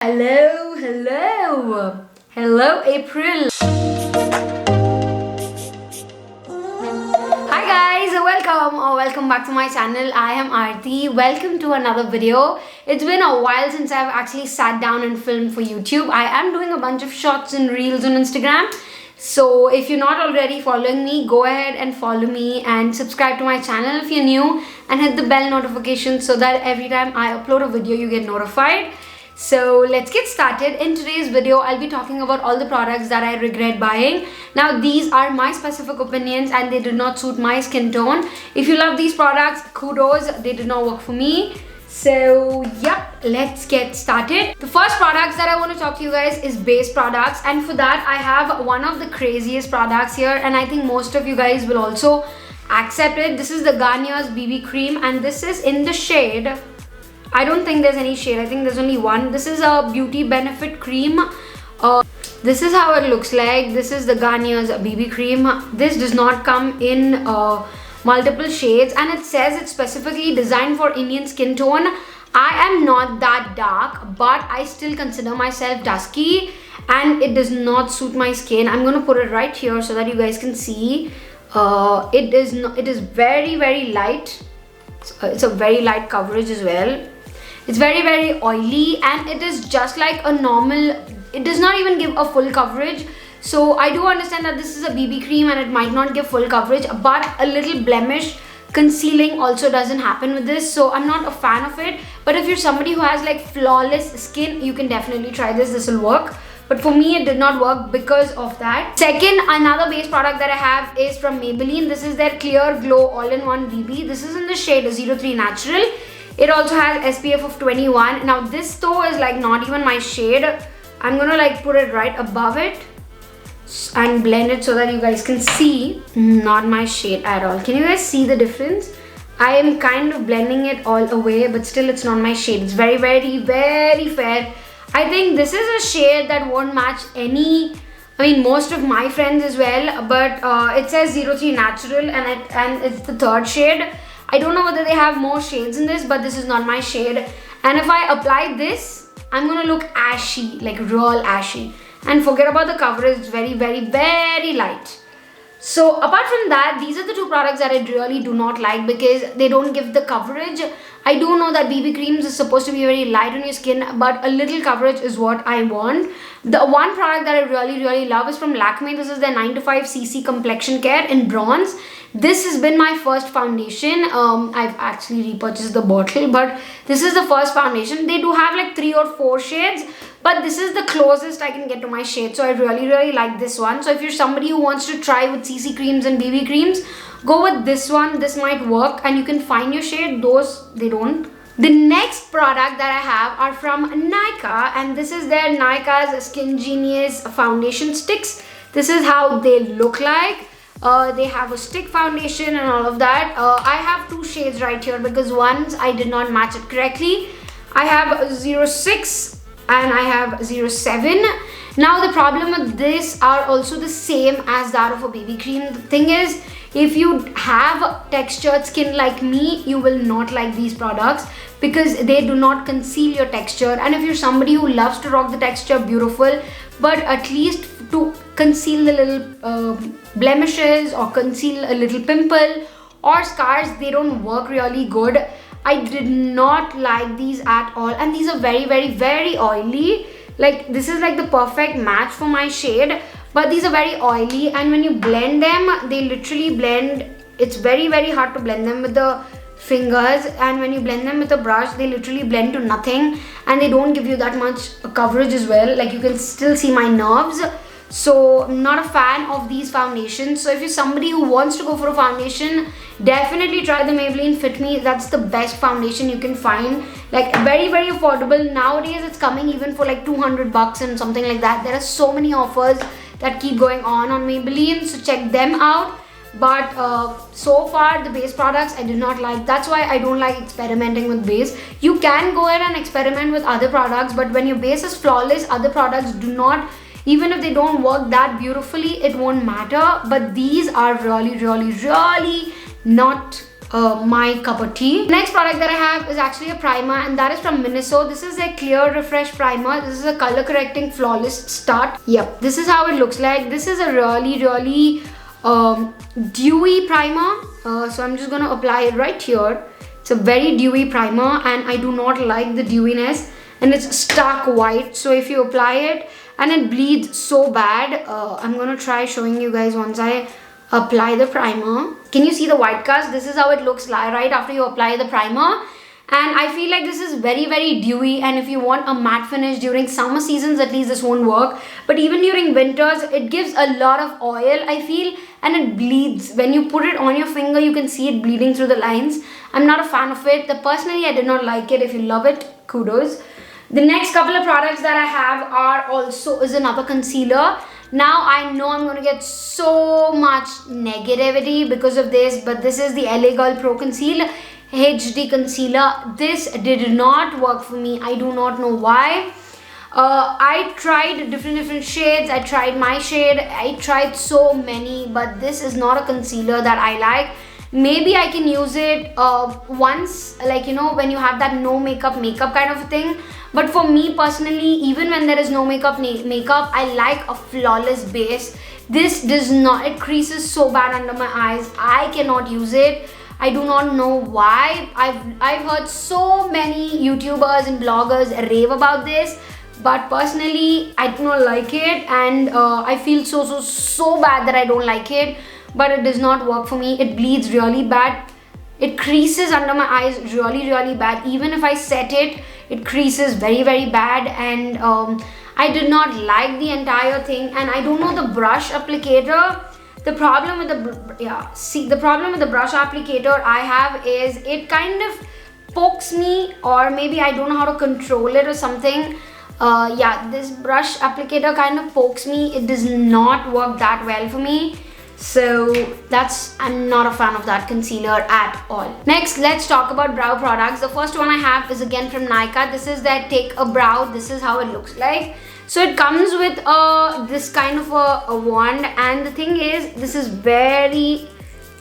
Hello, April. Hi guys, welcome back to my channel. I am Aarati. Welcome to another video. It's been a while since I've actually sat down and filmed for YouTube. I am doing a bunch of shots and reels on Instagram. So if you're not already following me, go ahead and follow me and subscribe to my channel if you're new, and hit the bell notification so that every time I upload a video you get notified. So let's get started. In today's video, I'll be talking about all the products that I regret buying. Now, these are my specific opinions and they did not suit my skin tone. If you love these products, kudos, they did not work for me. So yep, let's get started. The first products that I want to talk to you guys is base products, and for that I have one of the craziest products here, and I think most of you guys will also accept it. This is the Garnier's BB cream, and this is in the shade, I don't think there's any shade, I think there's only one. This is a beauty benefit cream. This is how it looks like. This is the Garnier's BB cream. This does not come in multiple shades, and it says it's specifically designed for Indian skin tone. I am not that dark, but I still consider myself dusky, and it does not suit my skin. I'm gonna put it right here so that you guys can see. It is very light. It's a very light coverage as well. It's very oily, and it is just like a normal, it does not even give a full coverage. So I do understand that this is a BB cream and it might not give full coverage, but a little blemish concealing also doesn't happen with this, so I'm not a fan of it. But if you're somebody who has like flawless skin, you can definitely try this. This will work. But for me, it did not work because of that. Second, another base product that I have is from Maybelline. This is their Clear Glow All-in-One BB. This is in the shade 03 Natural. It also has SPF of 21. Now this though is like not even my shade. I'm gonna like put it right above it and blend it so that you guys can see. Not my shade at all. Can you guys see the difference? I am kind of blending it all away, but still it's not my shade. It's very fair. I think this is a shade that won't match most of my friends as well, but it says 03 Natural and it's the third shade. I don't know whether they have more shades in this, but this is not my shade. And if I apply this, I'm gonna look ashy, like real ashy. And forget about the coverage, it's very light. So apart from that, these are the two products that I really do not like because they don't give the coverage. I do know that BB creams is supposed to be very light on your skin, but a little coverage is what I want. The one product that I really love is from Lakme. This is their 9to5cc Complexion Care in bronze. This has been my first foundation. I've actually repurchased the bottle, but this is the first foundation. They do have like 3 or 4 shades, but this is the closest I can get to my shade, so I really like this one. So if you're somebody who wants to try with CC creams and BB creams, go with this one. This might work and you can find your shade. Those, they don't. The next product that I have are from Nykaa, and this is their Nykaa's Skin Genius foundation sticks. This is how they look like. They have a stick foundation and all of that. I have 2 shades right here because once I did not match it correctly. I have 06 and I have 07. Now the problem with this are also the same as that of a BB cream. The thing is, if you have textured skin like me, you will not like these products because they do not conceal your texture. And if you're somebody who loves to rock the texture, beautiful, but at least to conceal the little blemishes or conceal a little pimple or scars, they don't work really good. I did not like these at all, and these are very oily. Like this is like the perfect match for my shade, but these are very oily, and when you blend them, they literally blend. It's very hard to blend them with the fingers, and when you blend them with a brush, they literally blend to nothing, and they don't give you that much coverage as well. Like you can still see my nerves. So I'm not a fan of these foundations. So if you're somebody who wants to go for a foundation, definitely try the Maybelline Fit Me. That's the best foundation you can find. Like very affordable. Nowadays it's coming even for like 200 bucks and something like that. There are so many offers that keep going on Maybelline, so check them out. But so far the base products I did not like. That's why I don't like experimenting with base. You can go ahead and experiment with other products, but when your base is flawless, other products do not, even if they don't work that beautifully, it won't matter. But these are really not my cup of tea. Next product that I have is actually a primer, and that is from Miniso. This is a clear refresh primer. This is a color correcting flawless start. Yep, this is how it looks like. This is a really dewy primer. So I'm just gonna apply it right here. It's a very dewy primer, and I do not like the dewiness, and it's stark white. So if you apply it and it bleeds so bad, I'm gonna try showing you guys once I apply the primer. Can you see the white cast? This is how it looks like right after you apply the primer. And I feel like this is very dewy, and if you want a matte finish during summer seasons, at least this won't work. But even during winters, it gives a lot of oil, I feel, and it bleeds. When you put it on your finger, you can see it bleeding through the lines. I'm not a fan of it. Personally, I did not like it. If you love it, kudos. The next couple of products that I have is another concealer. Now I know I'm gonna get so much negativity because of this, but this is the LA Girl Pro Conceal HD Concealer. This did not work for me. I do not know why. I tried different shades. I tried my shade. I tried so many, but this is not a concealer that I like. Maybe I can use it once, like, you know, when you have that no makeup kind of a thing. But for me personally, even when there is no makeup, I like a flawless base. This does not, it creases so bad under my eyes. I cannot use it. I do not know why. I've heard so many YouTubers and bloggers rave about this, but personally I do not like it, and I feel so bad that I don't like it. But it does not work for me. It bleeds really bad. It creases under my eyes really bad. Even if I set it, it creases very bad, and I did not like the entire thing. And I don't know the brush applicator. The problem with the problem with the brush applicator I have is it kind of pokes me, or maybe I don't know how to control it or something. This brush applicator kind of pokes me. It does not work that well for me. So I'm not a fan of that concealer at all. Next, let's talk about brow products. The first one I have is again from Nykaa. This is their Take a Brow. This is how it looks like. So it comes with this kind of a wand, and the thing is, this is very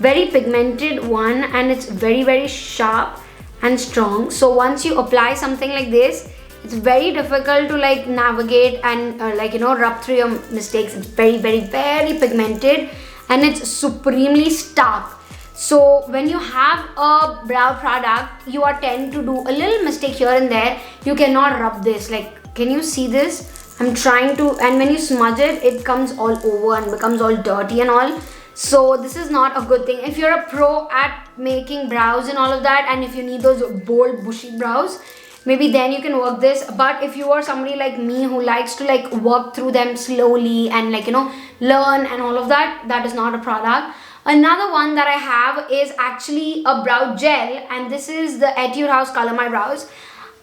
pigmented one, and it's very sharp and strong. So once you apply something like this, it's very difficult to like navigate and rub through your mistakes. It's very pigmented, and it's supremely stark. So when you have a brow product, you tend to do a little mistake here and there. You cannot rub this. Like, can you see this? I'm trying to, and when you smudge it, it comes all over and becomes all dirty and all. So this is not a good thing. If you're a pro at making brows and all of that, and if you need those bold bushy brows, maybe then you can work this. But if you are somebody like me who likes to like work through them slowly and learn and all of that, that is not a product. Another one that I have is actually a brow gel, and this is the Etude House Color My Brows.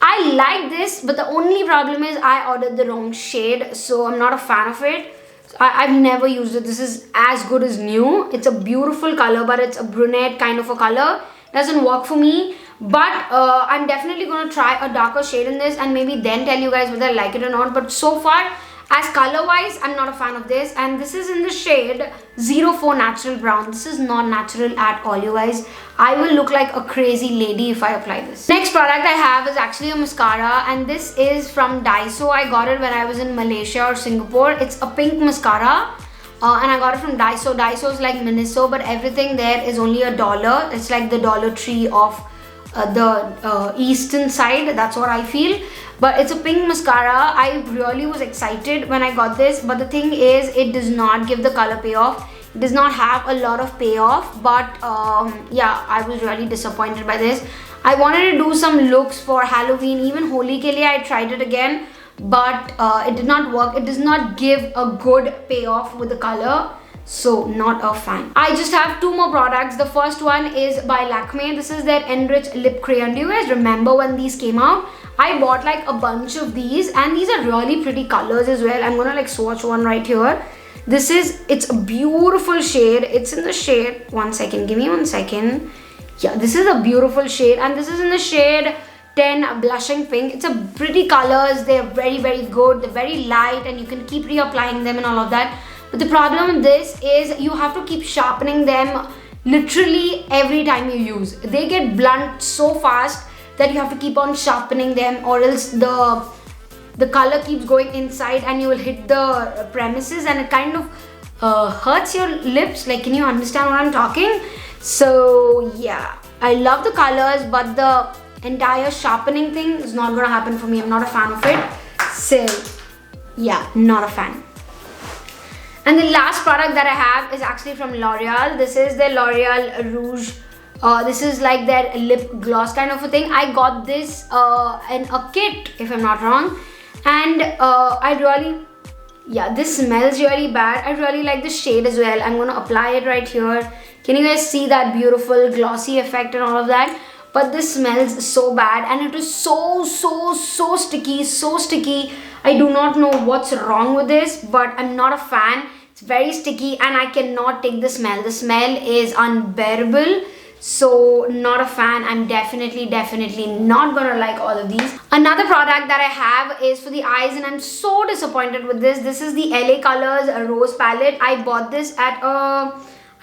I like this, but the only problem is I ordered the wrong shade, so I'm not a fan of it. So I've never used it. This is as good as new. It's a beautiful color, but it's a brunette kind of a color. Doesn't work for me. But I'm definitely going to try a darker shade in this, and maybe then tell you guys whether I like it or not. But so far, as color wise, I'm not a fan of this. And this is in the shade 04 Natural Brown. This is not natural at all, you guys. I will look like a crazy lady if I apply this. Next product I have is actually a mascara, and this is from Daiso. I got it when I was in Malaysia or Singapore. It's a pink mascara. And I got it from Daiso. Daiso is like Miniso, but everything there is only $1. It's like the Dollar Tree of the eastern side. That's what I feel. But it's a pink mascara. I really was excited when I got this, but the thing is, it does not give the color payoff. It does not have a lot of payoff. But I was really disappointed by this. I wanted to do some looks for Halloween, even Holi ke liye I tried it again, but it did not work. It does not give a good payoff with the color. So not a fan. I just have two more products. The first one is by Lakme. This is their Enriched Lip Crayon. Do you guys remember when these came out? I bought like a bunch of these, and these are really pretty colors as well. I'm gonna like swatch one right here. It's a beautiful shade. It's in the shade, one second, give me 1 second. Yeah, this is a beautiful shade, and this is in the shade 10 Blushing Pink. It's a pretty colors. They're very good. They're very light, and you can keep reapplying them and all of that. But the problem with this is you have to keep sharpening them literally every time you use. They get blunt so fast that you have to keep on sharpening them, or else the color keeps going inside and you will hit the premises, and it kind of hurts your lips. Like, can you understand what I'm talking? So yeah, I love the colors, but the entire sharpening thing is not gonna happen for me. I'm not a fan of it. So yeah, not a fan. And the last product that I have is actually from L'Oreal. This is the L'Oreal Rouge. This is like their lip gloss kind of a thing. I got this in a kit, if I'm not wrong. And this smells really bad. I really like the shade as well. I'm gonna apply it right here. Can you guys see that beautiful glossy effect and all of that? But this smells so bad, and it is so sticky. I do not know what's wrong with this, but I'm not a fan. It's very sticky and I cannot take the smell. The smell is unbearable. So not a fan. I'm definitely not gonna like all of these. Another product that I have is for the eyes, and I'm so disappointed with this. This is the LA Colors Rose Palette. I bought this at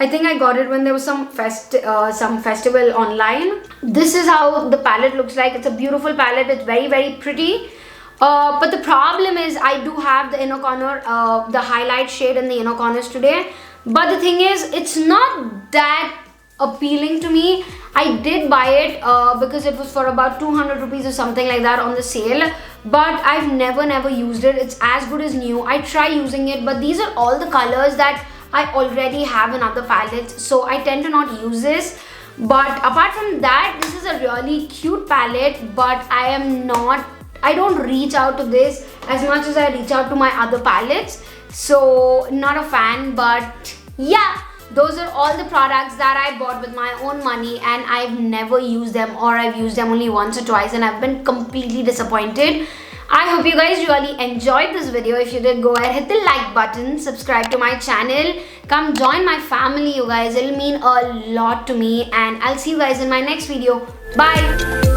I think I got it when there was some festival online. This is how the palette looks like. It's a beautiful palette. It's very pretty. But the problem is I do have the inner corner, the highlight shade in the inner corners today. But the thing is, it's not that appealing to me. I did buy it because it was for about 200 rupees or something like that on the sale. But I've never used it. It's as good as new. I try using it, but these are all the colors that I already have in other palettes. So I tend to not use this. But apart from that, this is a really cute palette, but I don't reach out to this as much as I reach out to my other palettes. So not a fan, but yeah, those are all the products that I bought with my own money, and I've never used them, or I've used them only once or twice, and I've been completely disappointed. I hope you guys really enjoyed this video. If you did, go ahead, hit the like button, subscribe to my channel, come join my family, you guys. It'll mean a lot to me, and I'll see you guys in my next video. Bye.